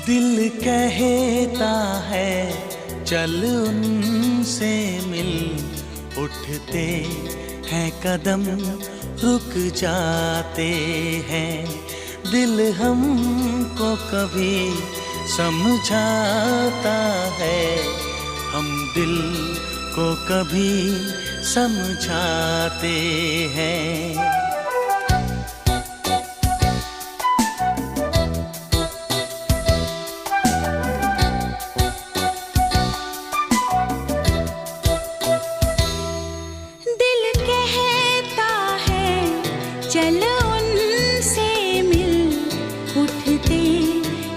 दिल कहता है चल उनसे मिल, उठते हैं कदम रुक जाते हैं। दिल हमको कभी समझाता है, हम दिल को कभी समझाते हैं। चल उनसे मिल, उठते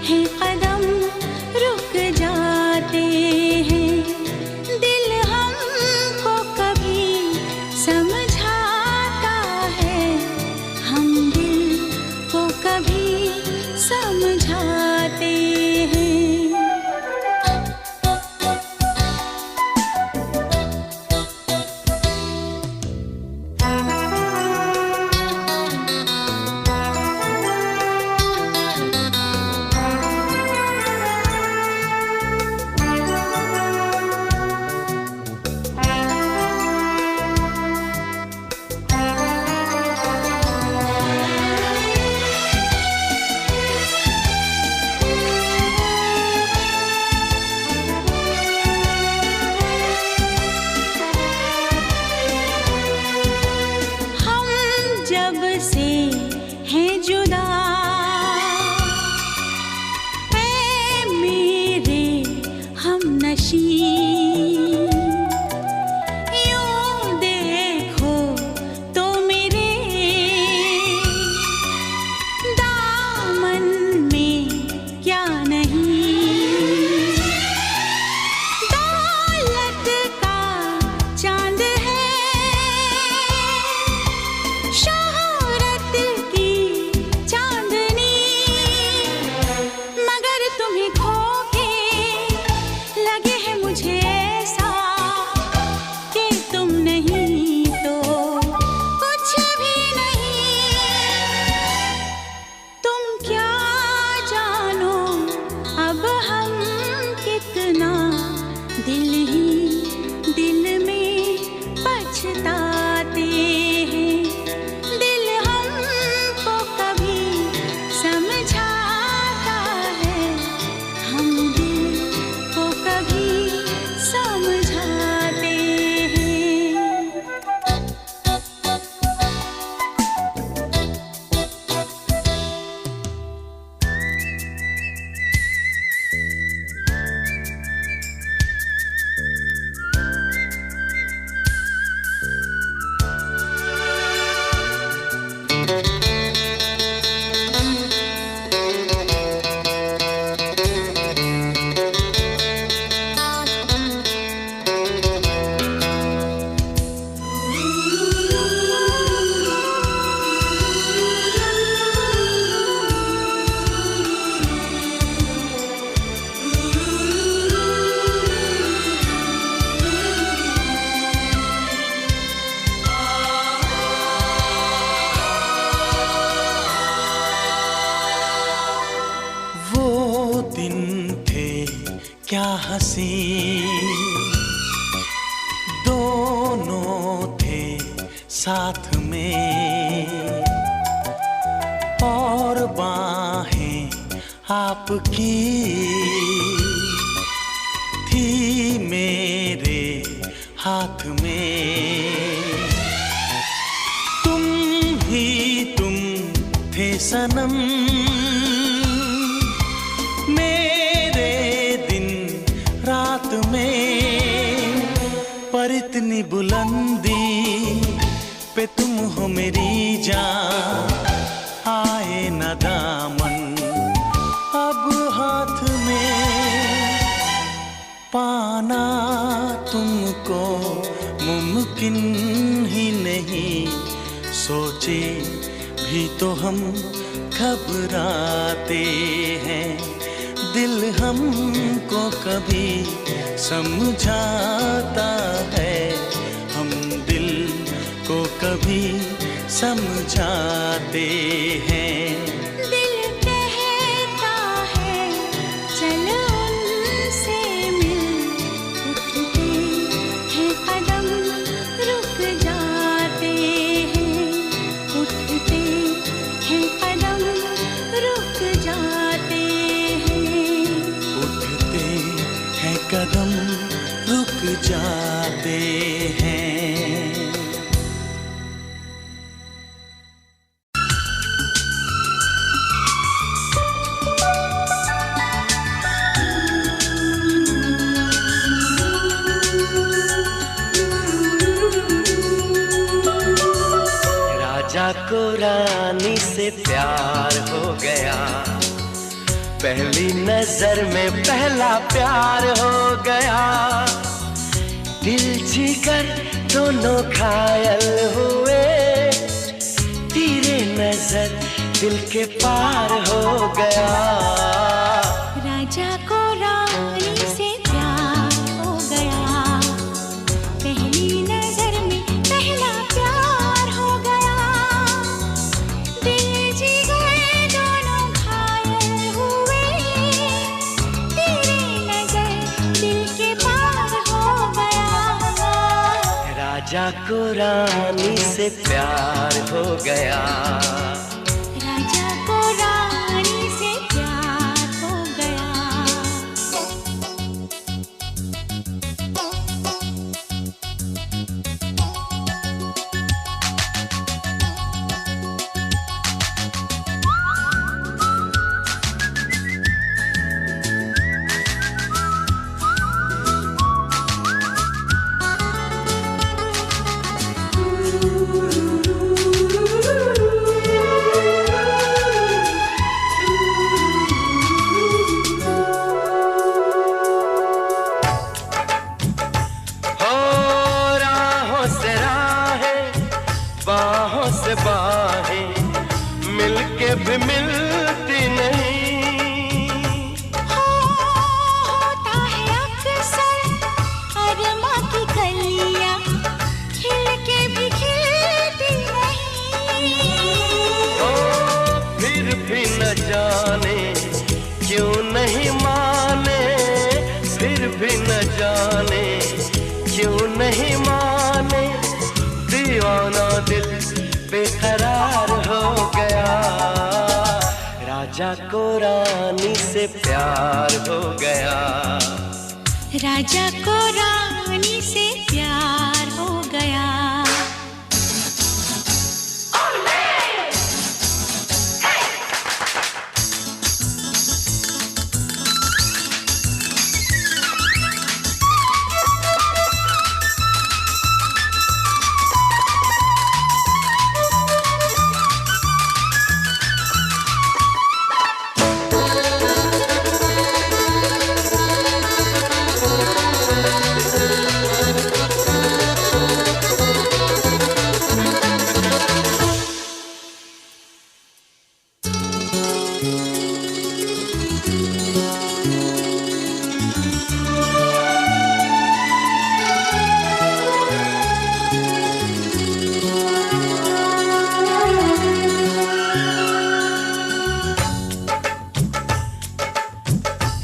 हैं कदम रुक जाते हैं। दिल हमको कभी समझाता है, हम दिल को कभी समझाते हैं। जब से हैं जुदा ऐ मेरे हमनशी, यूं देखो तो मेरे दामन में क्या नहीं। दौलत का चांद है, शोहरत की चांदनी, मगर तुम्हें खो के लगे है मुझे ऐसा कि तुम नहीं तो कुछ भी नहीं। तुम क्या जानो अब हम कितना दिल ही दिल में पछताते हैं। दिल हमको कभी समझाता है, हम दिल को कभी समझाते हैं। वो दिन थे क्या हंसी, दोनों थे साथ में, और बाहें आपकी थी मेरे हाथ में। तुम ही तुम थे सनम, मेरे दिन रात में, पर इतनी बुलंदी पे तुम हो मेरी जान, आए न दामन अब हाथ में। पाना तुमको मुमकिन ही नहीं, सोचे भी तो हम घबराते हैं। दिल हमको कभी समझाता है, हम दिल को कभी समझाते हैं। दिल कहता है कदम रुक जाते हैं। राजा को रानी से प्यार हो गया, पहली नजर में पहला प्यार हो गया। दिल जिगर दोनों घायल हुए, तेरे नजर दिल के पार हो गया। राजा को रानी से प्यार हो गया, पहली नजर में पहला प्यार हो गया। दिल जिगर दोनों घायल हुए, तेरी नजर दिल के पार हो गया। राजा को रानी से प्यार हो गया, राजा को रानी से प्यार हो गया। बाहों से बाहें मिलके भी मिलती नहीं। होता है अक्सर अरमा की कलियां खिल के भी खिलती नहीं। फिर भी न जाने क्यों नहीं माने, फिर भी न जाने क्यों नहीं माने। दीवाना दिल बेकरार हो गया, राजा को रानी से प्यार हो गया। राजा को रानी से प्यार हो गया।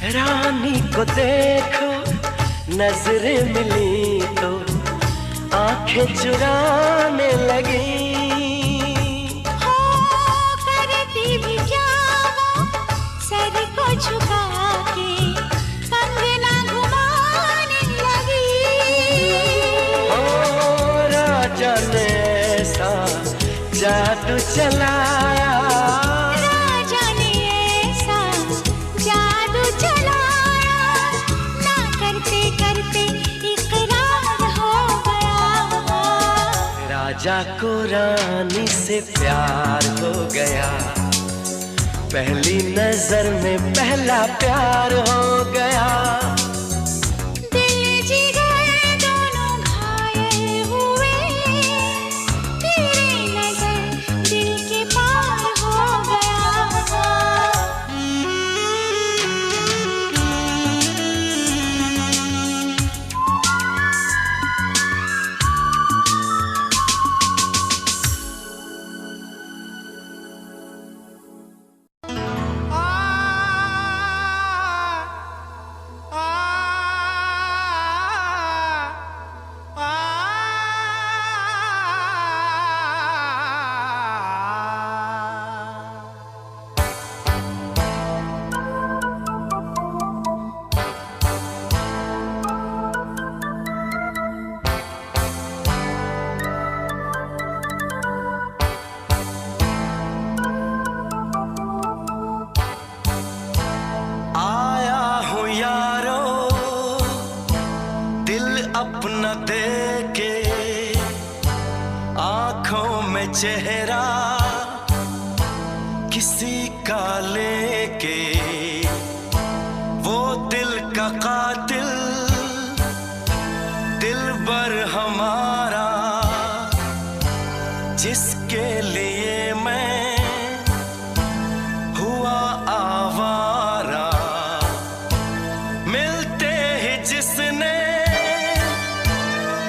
रानी को देखो नजरें मिली तो आंखें चुराने लगी। करती भी क्या वो सर को झुका के कंगना घुमाने लगी। राजा ने ऐसा जादू चलाया, राजा को रानी से प्यार हो गया, पहली नजर में पहला प्यार हो गया। दिल जिगर दोनों घायल हुए, तेरी नजर दिल के पार हो गया। चेहरा किसी का लेके, वो दिल का कातिल दिलबर हमारा, जिसके लिए मैं हुआ आवारा। मिलते ही जिसने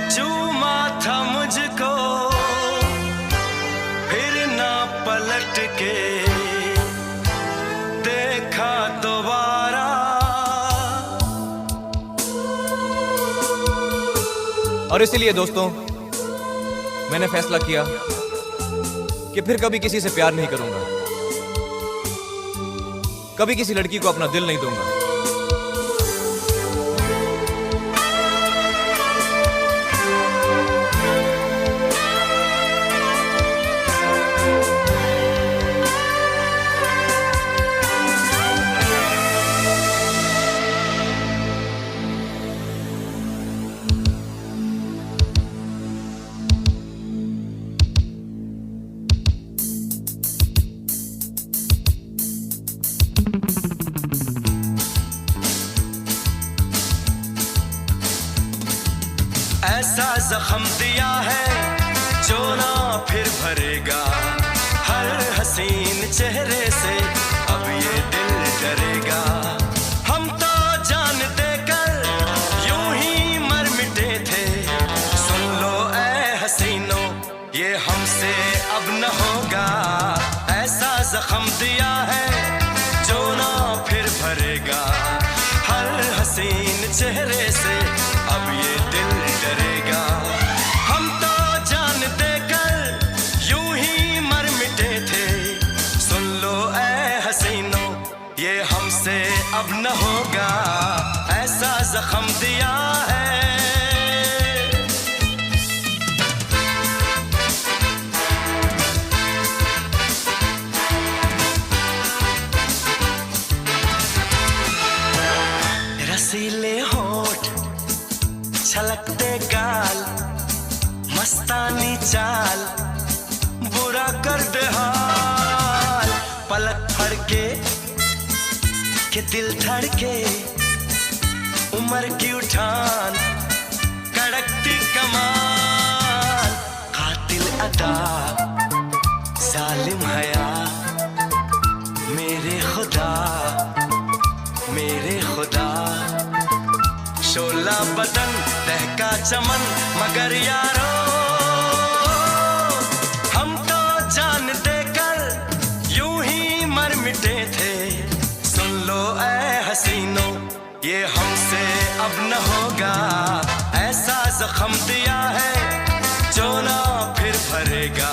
चूमा था मुझको, फिर ना पलट के देखा दोबारा। और इसीलिए दोस्तों मैंने फैसला किया कि फिर कभी किसी से प्यार नहीं करूंगा, कभी किसी लड़की को अपना दिल नहीं दूंगा। ऐसा जख्म दिया है जो ना फिर भरेगा, हर हसीन चेहरे से अब ये दिल डरेगा। हम तो जान देकर यूं ही मर मिटे थे, सुन लो ऐ हसीनों ये हमसे अब न होगा। ऐसा जख्म दिया है जो ना फिर भरेगा, हर हसीन चेहरे से अब ये दिल डरेगा। हम तो जान देकर यूं ही मर मिटे थे, सुन लो ऐ हसीनों ये हमसे अब न होगा। ऐसा जख्म दिया है। रसीले होठ, छलकते गाल, मस्तानी चाल, बुरा कर दे हाल। पलक फड़के के दिल धड़के, उम्र की उठान, कड़कती कमाल। कातिल अदा, जालिम हया, मेरे खुदा मेरे खुदा। शोला बदन, दहका चमन, मगर यारो हम तो जान देकर यूं ही मर मिटे थे। सुन लो ऐ हसीनों ये हमसे अब न होगा। ऐसा जख्म दिया है जो ना फिर भरेगा,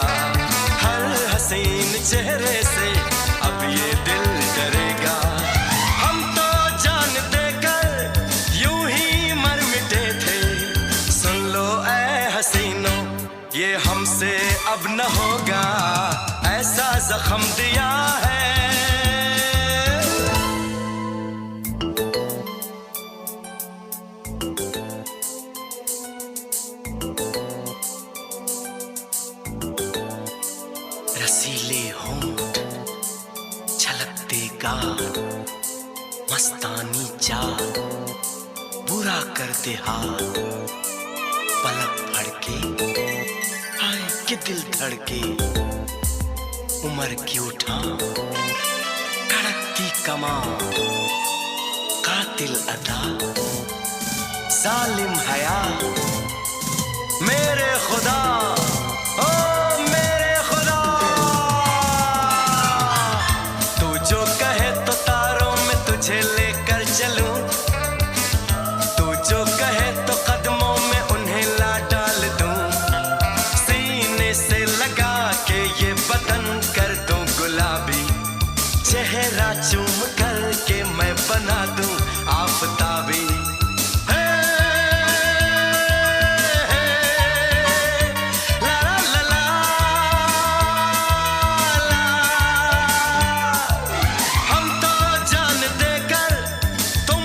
हर हसीन चेहरे से अब ये दिल डरेगा। हम तो जान देकर यूं ही मर मिटे थे, सुन लो ऐ हसीनों ये हमसे अब न होगा। ऐसा जख्म दिया है। रसीले होंठ, छलकते गाल, मस्तानी चाल, बुरा करते हाल। पलक फड़के हाय के दिल धड़के, उम्र की उठान, कड़कती कमान। कातिल अदा, जालिम हया, मेरे खुदा ओ मेरे खुदा। तू जो कहे तो तारों में तुझे लेकर चलूं, तू जो कहे तो कदमों में उन्हें ला डाल दूं। सीने से लगा के ये बदन कर दूं गुलाबी, चेहरा चूम कर के मैं बना दूं आफताबी। तुम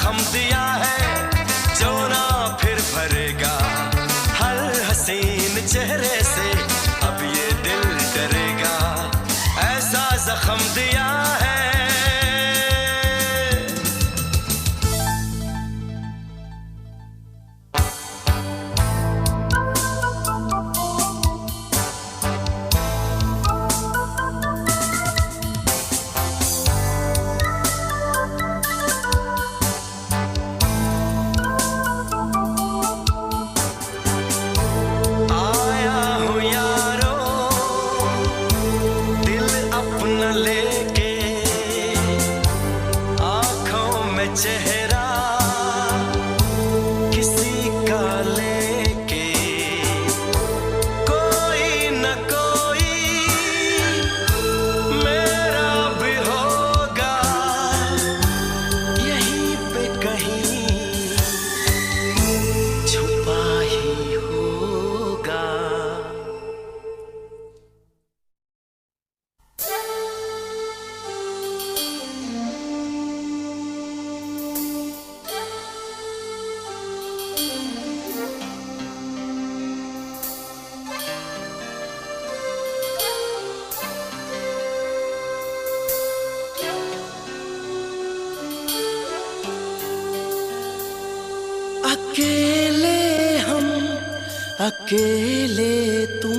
जख्म दिया है जो ना फिर भरेगा, हर हसीन चेहरे से अब ये दिल डरेगा, ऐसा जख्म दिया है। लेके आंखों में चेहरा किसी का लेके, कोई न कोई मेरा भी होगा, यहीं पे कहीं छुपा ही होगा। अकेले हम, अकेले तुम,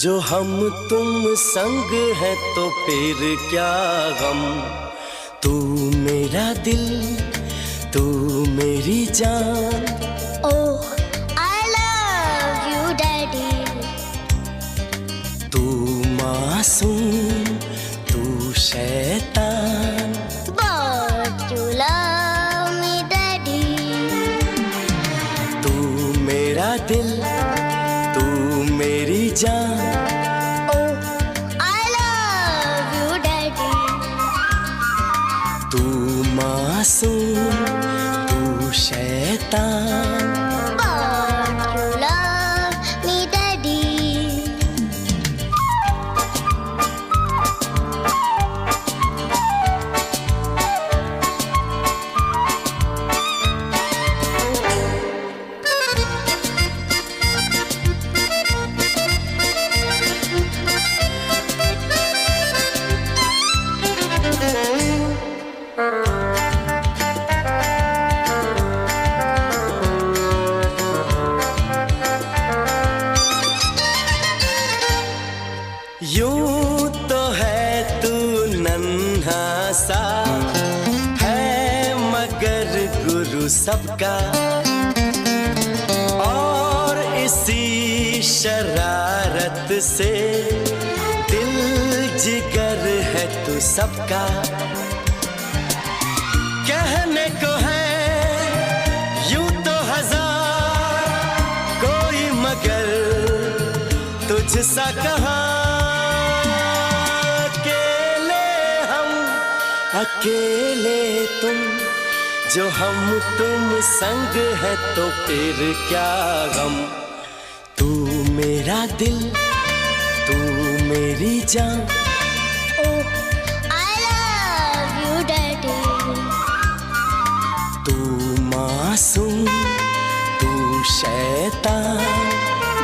जो हम तुम संग है तो फिर क्या गम। तू मेरा दिल, तू मेरी जान। Oh, I love you, Daddy. तू मासूम, तू शैतान। But you love me, Daddy. तू मेरा दिल, तू मेरी जान। Oh, I love you, Daddy. तू मासूम, तू शैतान। But you love me, Daddy. यूं तो है तू नन्हा सा, है मगर गुरु सबका, और इसी शरारत से दिल जिगर है तू सबका। कहने को है यूं तो हजार, कोई मगर तुझसा कहाँ। अकेले तुम, जो हम तुम संग है तो फिर क्या गम। तू मेरा दिल, तू मेरी जान। Oh, I love you, Daddy. तू मासूम, तू शैतान।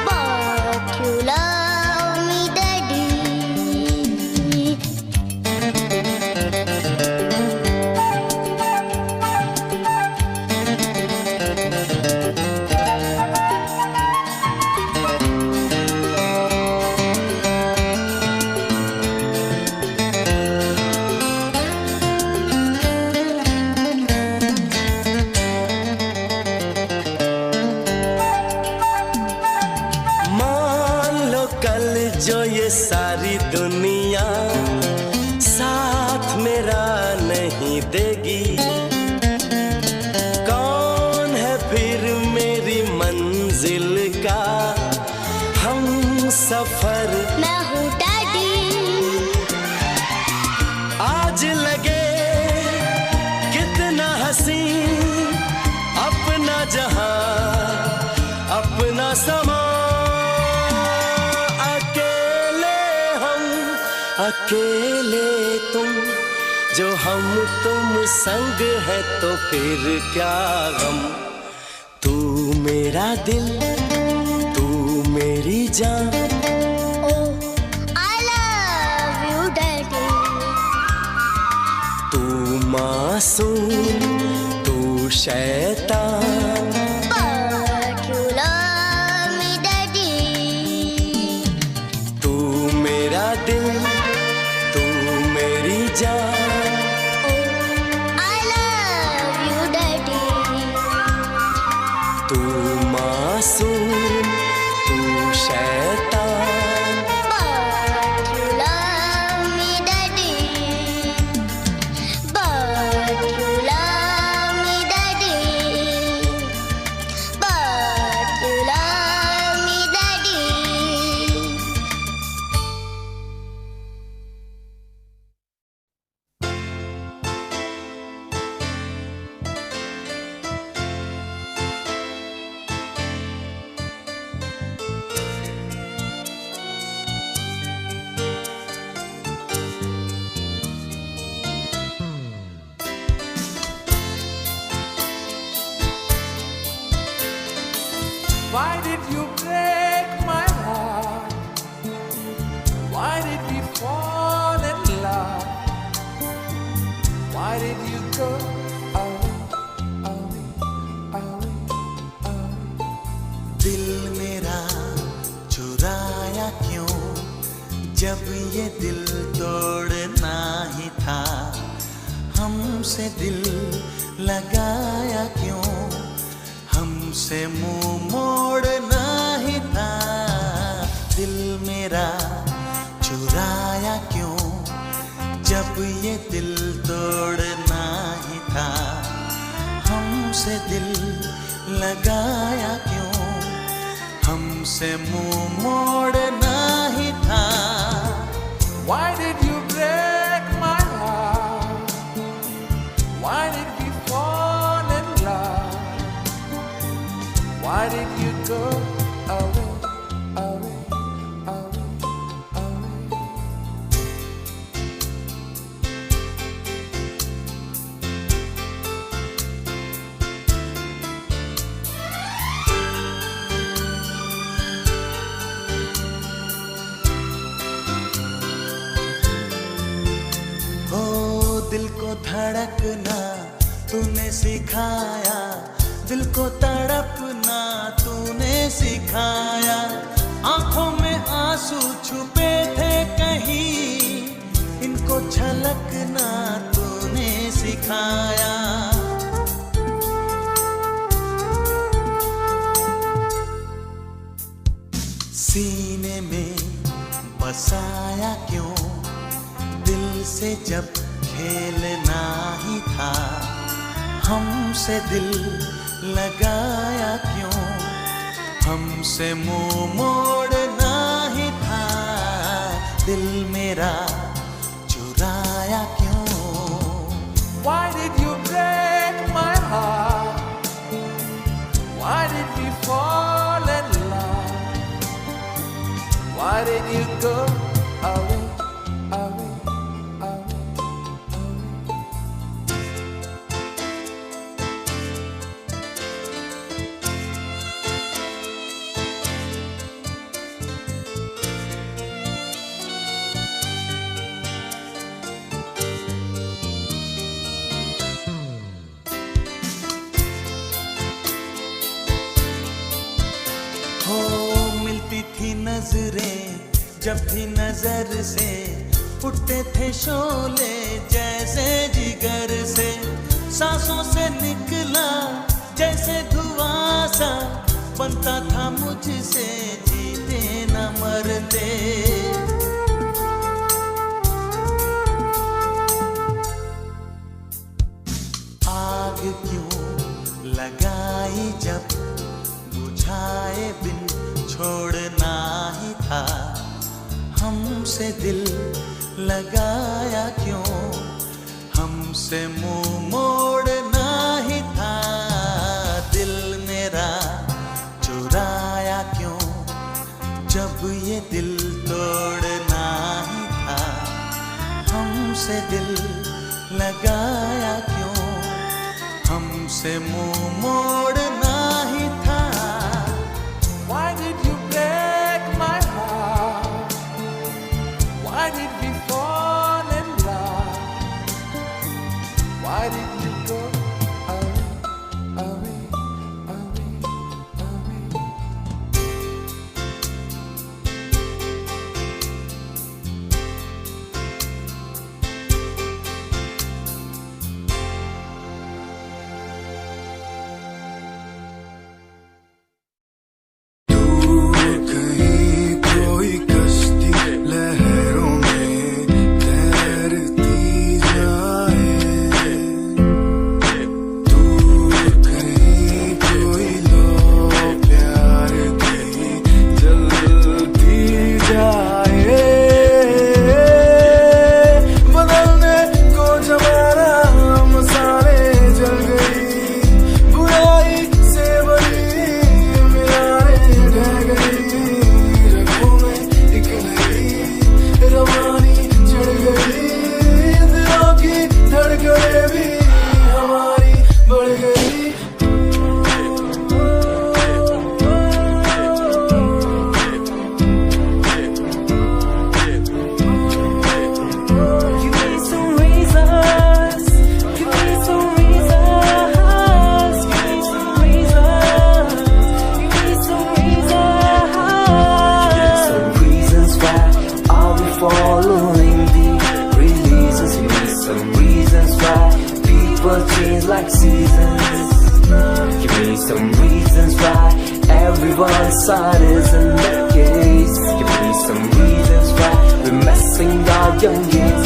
But you love me, Daddy. जो ये सारी दुनिया साथ मेरा नहीं देगी, कौन है फिर मेरी मंजिल का हम सफर। मैं हूँ डैडी। आज लगे कितना हसीन अपना जहां, अपना समा। अकेले तुम, जो हम तुम संग है तो फिर क्या गम। तू मेरा दिल, तू मेरी जान। I love you, Daddy. तू मासूम, तू शैतान। But you love me, Daddy. तू मेरा दिल, तू मेरी जान। I love you, Daddy. तू मासूम, तू शैतान। But you love me, Daddy. But you love me, Daddy. But you love me, Daddy. Why did you break my heart? Why did we fall in love? Why did you go away, away, away, away? दिल मेरा चुराया क्यों, जब ये दिल तोड़ना ही था। हमसे दिल लगाया क्यों, हमसे मुंह मोड़ना ही था। दिल मेरा चुराया क्यों, जब ये दिल तोड़ना ही था। हमसे दिल लगाया क्यों, हमसे मुंह मोड़ना ही था। Why did you break my heart? Why did we fall in love? Why did you go away, away, away, away? ओ दिल को धड़कना तूने सिखाया, दिल को तड़पना तूने सिखाया। आंखों में आंसू छुपे थे कहीं, इनको छलकना तूने सिखाया। सीने में बसाया क्यों, दिल से जब खेलना ही था। हमसे दिल लगाया क्यों, हमसे मुंह मोड़ना ही था। दिल मेरा चुराया क्यों। Why did you break my heart? Why did we fall in love? Why did you go away, away, away, away? हो मिलती थी नजरें जब भी नजर से, उठते थे शोले जैसे जिगर से। सांसों से निकला जैसे धुआं सा, बनता था मुझसे जीते न मरते। आग क्यों लगाई जब बुझाए बिन छोड़ना ही था। हमसे दिल लगाया क्यों, हमसे मुंह मोड़ना ही था। दिल मेरा चुराया क्यों, जब ये दिल तोड़ना ही था। हमसे दिल लगाया क्यों, हमसे मुंह मोड़ना ही था। Why did you break my heart? Why did we fall in love? Why did you go away, away, away, away? कहीं कोई कश्ती लहरों में तैरती जाए, दूर कहीं कोई लो प्यार की जलती जाए, बदलने को जमाना मसाले जल गई, बुराई से बड़ी ढह गई, रगों में एक नई रवानी चढ़ गई, दिलों की धड़कनें भी हमारी बढ़ गई। Give me some reasons, give me some reasons, give me some reasons, give me some reasons why are we following the releases? Give me some reasons why people change like seasons. Give me some reasons why everyone's side is in their case. Give me some reasons why we're messing our young kids.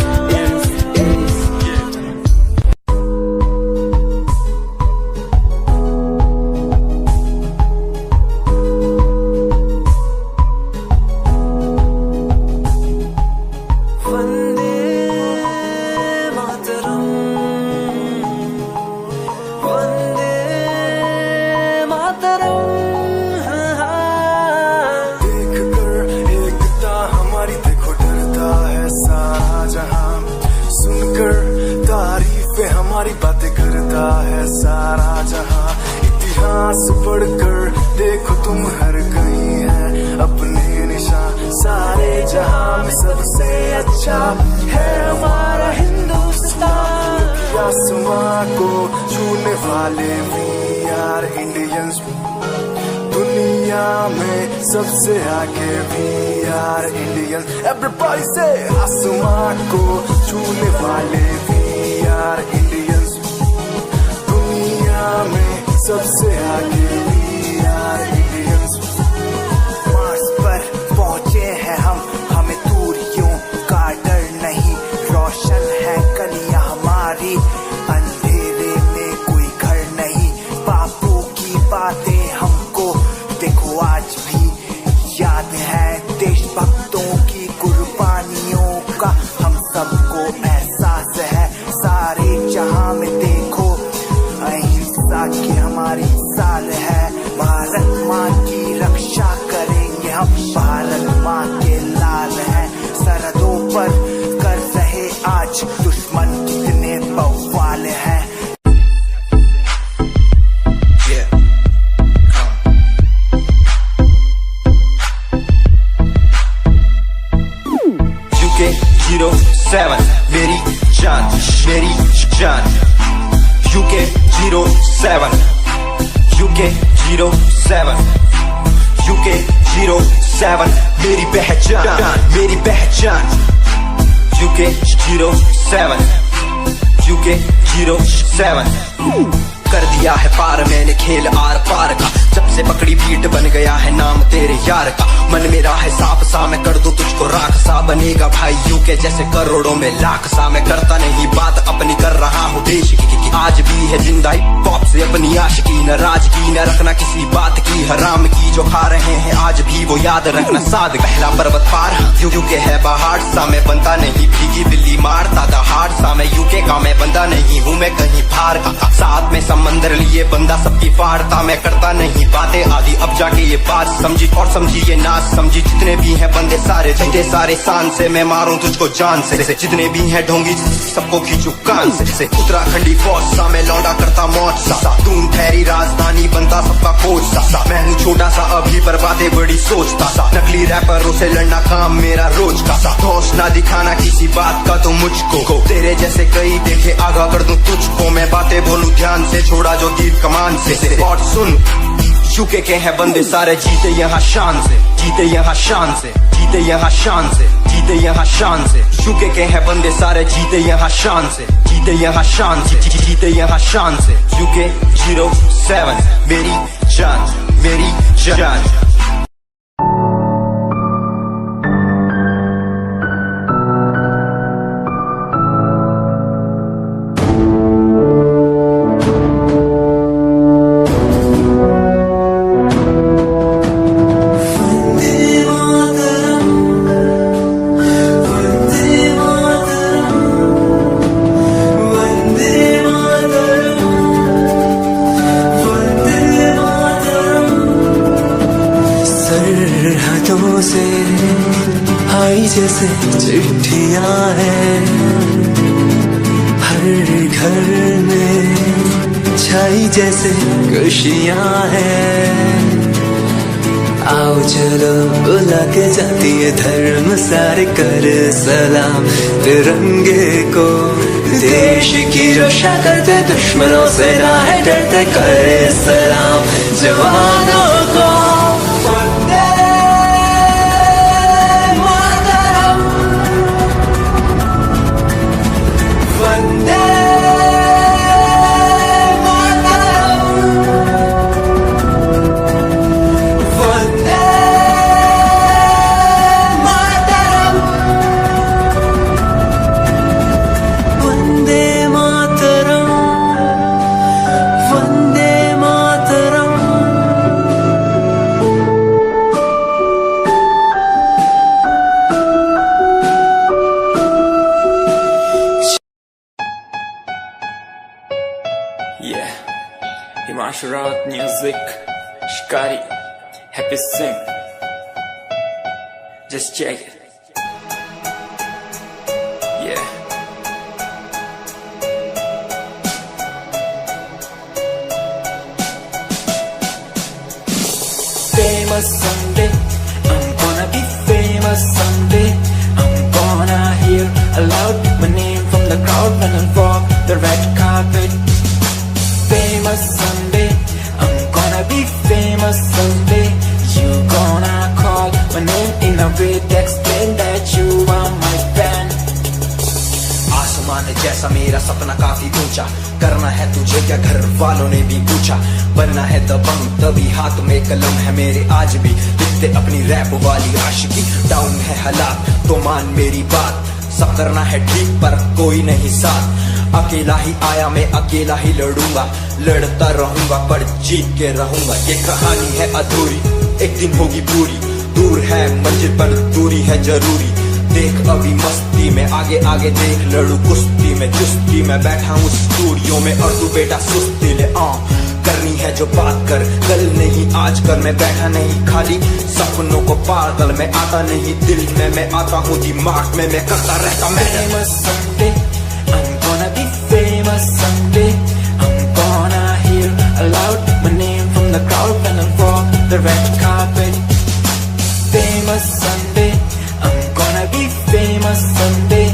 Vande Mataram, Vande Mataram. देख कर एकता हमारी देखो डरता है सारा जहां, सुनकर तारीफें हमारी बातें करता है सारा जहां, इतिहास पढ़कर देखो तुम हर कहीं है अपने निशान, सारे जहां में सबसे अच्छा है हमारा हिंदुस्तान। आसमां को छूने वाले वी आर इंडियंस, दुनिया में सबसे आगे वी आर इंडियंस। एवरीबॉडी से आसमां को छूने वाले वी आर इंडियंस, दुनिया में सबसे आगे वी आर इंडियंस। मार्स पर पहुंचे हैं हम, हमें दूरियों का डर नहीं, रोशन है गलियां हमारी, अंधेरे में कोई घर नहीं, बापू की बातें हमको देखो आज भी याद है, देशभक्तों की कुर्बानियों का हम सबको एहसास है, सारे जहां में देखो अहिंसा की हमारी साल है, भारत माँ की रक्षा करेंगे हम, भारत माँ के लाल हैं, सरहदों पर कर रहे आज दुश्मन कितने बवाल हैं। UK07 मेरी जान, मेरी जान, UK07, UK07, UK07 मेरी पहचान, मेरी पहचान, UK07, UK07 कर दिया है पार मैंने खेल आर पार का, जब से पकड़ी पीठ बन गया है नाम तेरे यार का, मन मेरा है साफ सा मैं कर दूं तुझको राख सा, बनेगा भाई यूके जैसे करोड़ों में लाख सा, मैं करता नहीं बात अपनी कर रहा हूँ देश की आज भी है जिंदा पॉप से अपनी आशिकी, न राज की न रखना किसी बात की, हराम की जो खा रहे हैं आज भी वो याद रखना साद। पहला पर्वत पार यूके है पहाड़ सा, मैं बनता नहीं भीगी बिल्ली मारता दहाड़ सा, मैं यूके का मैं बंदा नहीं हूँ मैं कहीं बाहर का, साथ में समंदर लिए बंदा सबकी फाड़ता, मैं करता नहीं बातें आदि अब जाके ये बात समझी और समझी ये नाच समझी। जितने भी हैं बंदे सारे जीते सारे शान से, मैं मारूं तुझको जान से, जितने भी हैं ढोंगी सबको खींचू कान से, उत्तराखंडी फौज सा मैं लौंडा करता मौज सा, दून ठहरी राजधानी बनता सबका कोच सा, मैं हूँ छोटा सा अभी पर बातें बड़ी सोचता सा, नकली रैपरों से लड़ना काम मेरा रोज का सा, होश ना दिखाना किसी बात का तो मुझको, तेरे जैसे कई देखे आगा कर दूं तुझको, मैं बातें बोलूं ध्यान से छोड़ा जो तीर कमान से, और सुन यूके के हैं बंदे सारे जीते यहाँ शान से, जीते यहाँ शान से, जीते यहाँ शान से, जीते यहाँ शान से, यूके के हैं बंदे सारे जीते यहाँ शान से, जीते यहाँ शान से, जीते यहाँ शान से, यूके 07 मेरी जान मेरी जान। सरहदों से आई जैसे चिट्ठियां हैं, हर घर में छाई जैसे खुशियां हैं, आओ चलो बुला के जाती है धर्म सारे कर सलाम तिरंगे को, देश की रक्षा करते दुश्मनों से ना है डरते करे सलाम जवानों को। Yeah, Himanshu Rawat music, Shikari, Happy Singh. Just check it. Yeah. Famous someday, I'm gonna be famous someday. I'm gonna hear aloud my name from the crowd when I walk the red carpet. Famous someday, I'm gonna be famous someday. You gonna call my name in a way to explain that you are my fan. आसमान जैसा मेरा सपना काफी ऊंचा, करना है तुझे क्या घर वालों ने भी पूछा, बनना है दबंग तभी हाथ में कलम है मेरे आज भी, लिखते अपनी रैप वाली आशिकी, डाउन है हालात तो मान मेरी बात, सब करना है ठीक पर कोई नहीं साथ, अकेला ही आया मैं अकेला ही लड़ूंगा, लड़ता रहूंगा पर जीत के रहूंगा, ये कहानी है अधूरी एक दिन होगी पूरी, दूर है मंजिल पर दूरी है जरूरी, देख अभी मस्ती में आगे आगे देख लड़ू कुश्ती में, चुस्ती में बैठा हूँ स्टूडियो में और तू बेटा सुस्ती ले करनी है जो बात कर, कल नहीं आज कर, मैं बैठा नहीं खाली सपनों को पागल में आता नहीं दिल में, मैं आता हूँ दिमाग में मैं करता रहता मैं। Famous someday, I'm gonna be famous someday. I'm gonna hear aloud my name from the crowd when I walk the red carpet. Famous someday, I'm gonna be famous someday.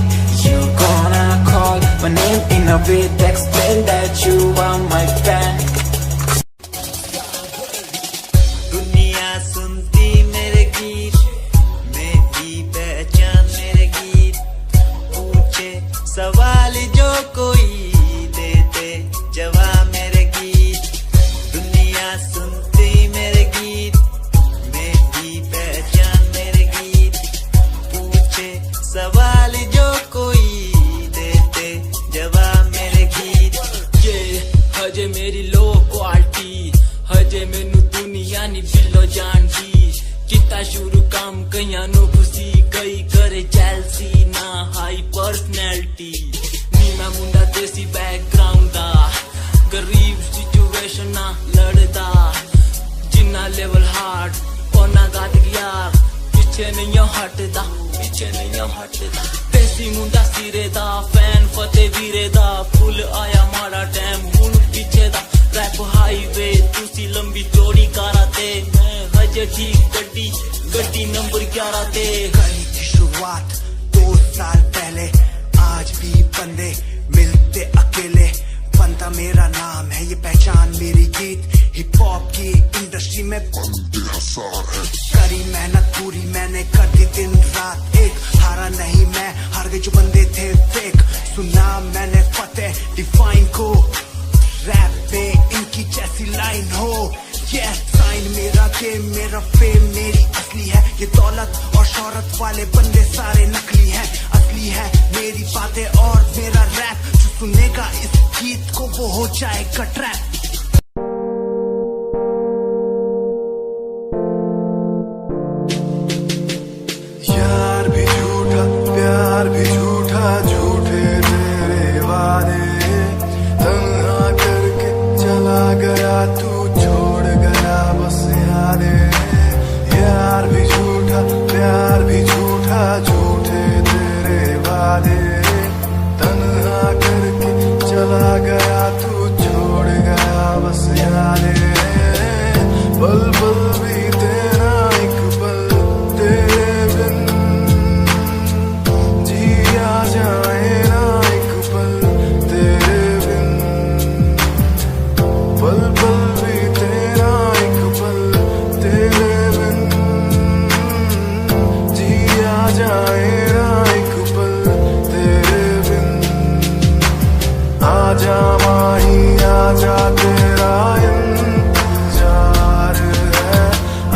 You gonna call my name in a way to explain that you are my fan. दुनिया सुनती मेरे गीत, मेरी पहचान मेरे गीत, पूछे सवाल जो कोई देते जवाब मेरे गीत, दुनिया सुनती मेरे गीत, मेरी पहचान मेरे गीत, पूछे सवाल जो कोई देते जवाब मेरे गीत। कईयां नु खुशी कई करे जेलसी ना हाई पर्सनैलिटी नी मैं मुंडा देसी बैकग्राउंड दा गरीब सिचुएशन ना लड़दा जिन्ना लेवल हार्ड ओना गाट गया पीछे नहीं हटदा देसी मुंडा सिरे दा फैन फतेह वीरे दा फुल आया माड़ा टाइम हुन पीछे दा रैप हाईवे तुसी लंबी चौड़ी कारा ते मैं हजे ठीक गड्डी नंबर 11 ते करी थी शुरुआत 2 साल पहले आज भी बंदे मिलते अकेले बनता मेरा नाम है ये पहचान मेरी गीत हिप हॉप की इंडस्ट्री में करी मेहनत पूरी मैंने कर दी दिन रात एक हारा नहीं मैं हार गए जो बंदे थे फेक सुना मैंने फतेह डिफाइन को रैप पे इनकी जैसी लाइन हो ये साइन मेरा गेम मेरा फेम मेरी असली है ये दौलत और शोहरत वाले बंदे सारे नकली हैं असली है मेरी बातें और मेरा रैप जो सुनेगा इस गीत को वो हो जाएगा ट्रैप यार भी झूठा प्यार भी झूठा झूठे तेरे वादे तन्हा करके चला गया तू छोड़ गया बस यादें यार भी झूठा प्यार भी झूठा झूठे तेरे वादे तन्हा करके चला गया तू छोड़ गया बस यादें पल पल भी तेरा एक पल तेरे बिन जिया जाए ना एक पल तेरे बिन पल पल भी तेरा एक पल तेरे बिन जिया जाए ना एक पल तेरे बिन आजा माही आजा तेरा इंतजार है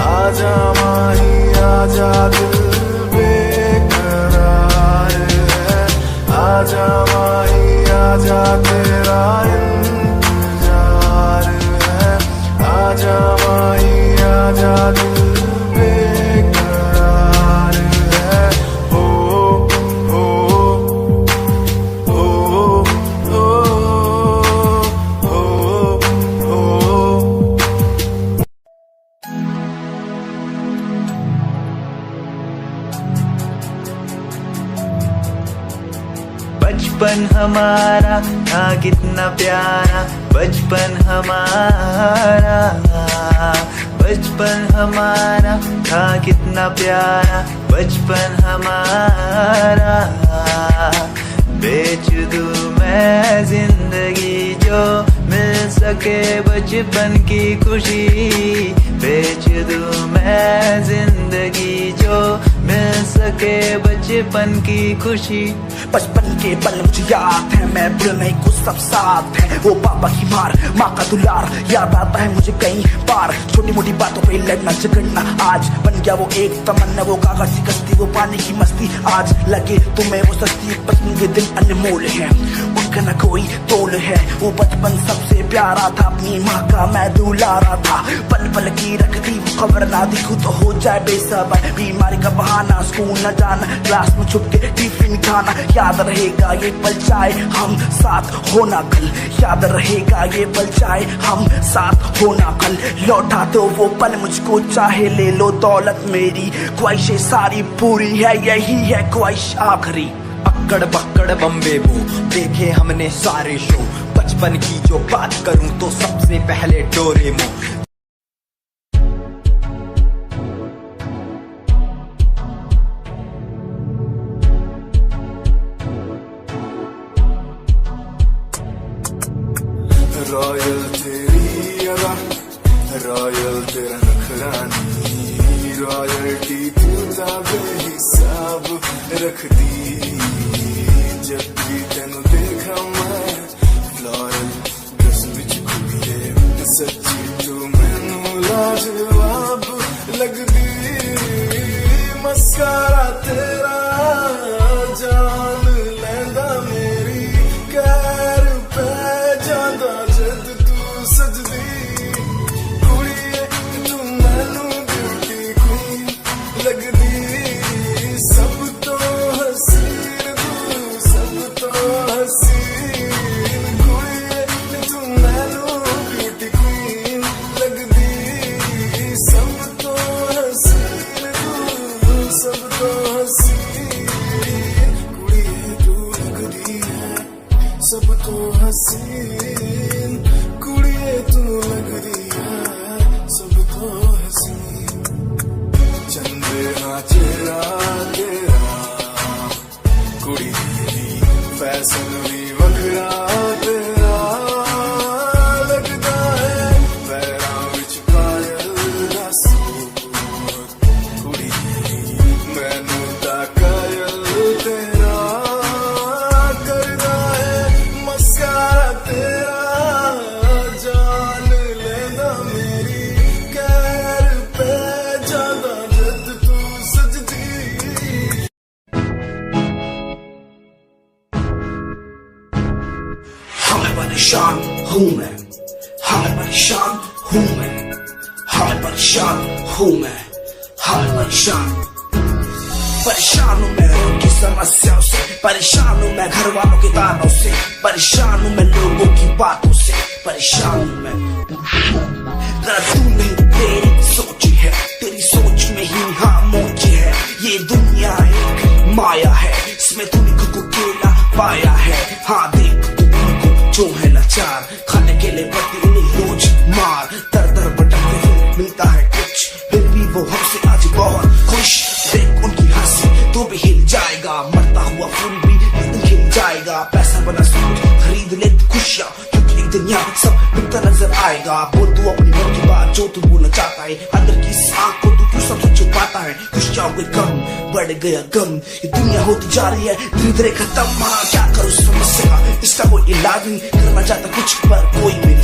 आजा माही आजा दिल बेकरार है आजा माही आजा तेरा इंतजार है आजा माही आजा दिल बेकरार है ओ ओ ओ ओ ओ बचपन हमारा था कितना प्यारा बचपन हमारा बचपन हमारा था कितना प्यारा बचपन हमारा बेच दूं मैं जिंदगी जो मिल सके बचपन की खुशी बेच दूं मैं जिंदगी जो मिल सके बचपन की खुशी बचपन के पल मुझे याद है मैं भूलने को सब साथ है वो पापा की मार माँ का दुलार याद आता है मुझे कई बार छोटी मोटी बातों पे लड़ना झगड़ना आज बन गया वो एक तमन्ना वो कागज की कश्ती वो पानी की मस्ती आज लगे तुम्हें वो सस्ती बचपन के दिन अनमोल है उनका न कोई तोल है वो बचपन सबसे प्यारा था अपनी माँ का मैं दुलारा था पल पल की रखती वो खबर ना दी खुद हो जाए बेसबर बीमारी का बहाना स्कूल न जाना क्लास में छुप के टिफिन खाना याद रहेगा ये पल चाहे हम साथ होना कल याद रहेगा ये पल चाहे हम साथ होना कल लौटा दो वो पल मुझको चाहे ले लो दौलत मेरी ख्वाहिशें सारी पूरी है यही है ख्वाहिश आखिरी अक्कड़ बक्कड़ बम्बे बो देखे हमने सारे शो बचपन की जो बात करूं तो सबसे पहले डोरेमो रॉयल तेरी अदा रॉयल तेरा नखरानी रॉयल्टी तू बेहिसाब रख दी जब भी तेनू देखा मैं फ्लोरल ड्रेस विच खुले सच्ची तू मैनू लाजवाब लगदी मस्कारा तेरा जान लैंदा मेरी कैर पे जांदा जद तू सजदी कुड़िए तू मैनू ब्यूटी क्वीन लगदी सब तो हसीन तू सब तो हसीन कुड़िए तू मैनू ब्यूटी क्वीन लगदी सब तो हसीन तू सब तो हसीन कुड़िए तू लगदी है सब तो हसीन कुड़िए तू लगदी है सब तो हसीन चंदे हाँ चेहरा तेरा कुड़ी फैशन भी वखरा तेरा लगदा है पैरां विच पायल दा सूट कुड़ी मैनू ता कायल तेरा करदा है मस्कारा तेरा जान लेना मेरी कैर पे ज्यादा जद तू सजदी हाय परेशान हूँ मैं हाय परेशान हूँ मैं हाय परेशान हूँ मैं हाय परेशान परेशान हूँ मैं रोग की समस्याओं से परेशान हूँ मैं घर वालों के तानों से परेशान हूँ मैं लोगों की बातों से परेशान हूँ मैं जरा तू नहीं तेरी सोच है तेरी सोच में ही हाँ मोची है ये दुनिया एक माया है इसमें तूने खुद को अकेला पाया है हाँ देख तू उनको जो है लाचार खाने के लिए पड़ती उन्हें रोज मार दर दर भटकते फिर मिलता है कुछ फिर भी वो हमसे आज बहुत खुश देख उनकी हंसी तो भी हिल जाएगा मरता हुआ फूल भी एक दिन खिल जाएगा पैसा बना सब खरीद ले खुशियाँ क्योंकि एक दिन यहाँ सब बिकता नजर आएगा बोल तू अपनी मन की बात जो तू बोलना चाहता है अंदर की इस आँख को तू क्यों सबसे छुपाता है खुशियाँ हो गई कम बढ़ गया गम ये दुनिया होती जा रही है धीरे धीरे खत्म हाँ क्या करूँ समस्या का इसका कोई इलाज नहीं करना चाहता कुछ पर कोई मेरी